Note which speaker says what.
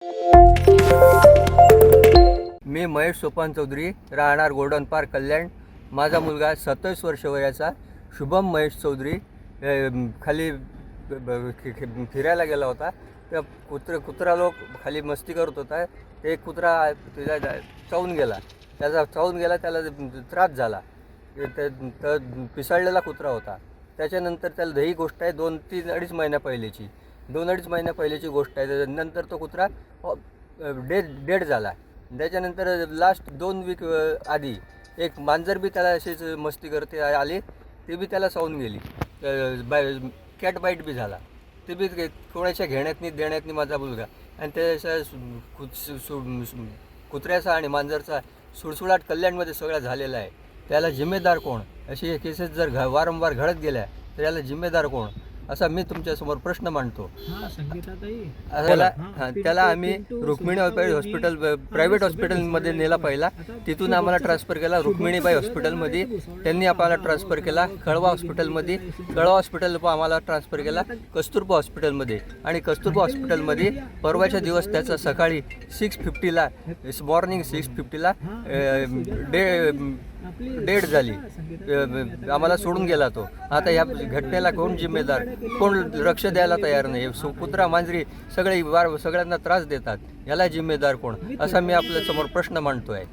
Speaker 1: मी महेश सोपान चौधरी, राहणार golden park कल्याण। माझा मुलगा 27 वर्ष वयाचा शुभम महेश चौधरी खाली फिरायला गेला होता। त्या कुत्रा लोक खाली मस्ती करत होता। ते कुत्रा चावून गेला, त्याला त्रास झाला। तर पिसाळलेला कुत्रा होता। त्याच्यानंतर त्याला ही गोष्ट आहे 2-3-2.5 महिन्या पहिल्याची गोष्ट आहे। नंतर तो कुत्रा डेड झाला। त्याच्यानंतर लास्ट 2 वीक आधी एक मांजर बी त्याला अशीच मस्ती करते आली, ती बी त्याला चावून गेली। कॅट बाईट बी झाला, ते बी कोणाच्या देण्यातनी माझा मुलगा आणि त्याच्या कुत्र्याचा आणि मांजरचा सुळसुळाट कल्याणमध्ये सगळा झालेला आहे। त्याला जिम्मेदार कोण? अशी केसेस जर वारंवार घडत गेल्या तर याला जिम्मेदार कोण, असा मी तुमच्यासमोर प्रश्न मांडतो। त्याला आम्ही रुक्मिणीबाई हॉस्पिटल प्रायव्हेट हॉस्पिटलमध्ये नेला पहिला, तिथून आम्हाला ट्रान्सफर केला रुक्मिणीबाई हॉस्पिटलमध्ये। त्यांनी आम्हाला ट्रान्सफर केला कळवा हॉस्पिटल आम्हाला ट्रान्सफर केला कस्तुरबा हॉस्पिटलमध्ये। आणि कस्तुरबा हॉस्पिटलमध्ये परवाच्या दिवस त्याचा सकाळी 6:50ला मॉर्निंग 6:50ला डेड झाली। आम्हाला सोडून गेला तो। आता या घटनेला कोण जिम्मेदार? कोण लक्ष द्यायला तयार नाही। कुत्रा मांजरी सगळ्यांना त्रास देतात, याला जिम्मेदार कोण, असा मी आपल्या समोर प्रश्न मांडतोय।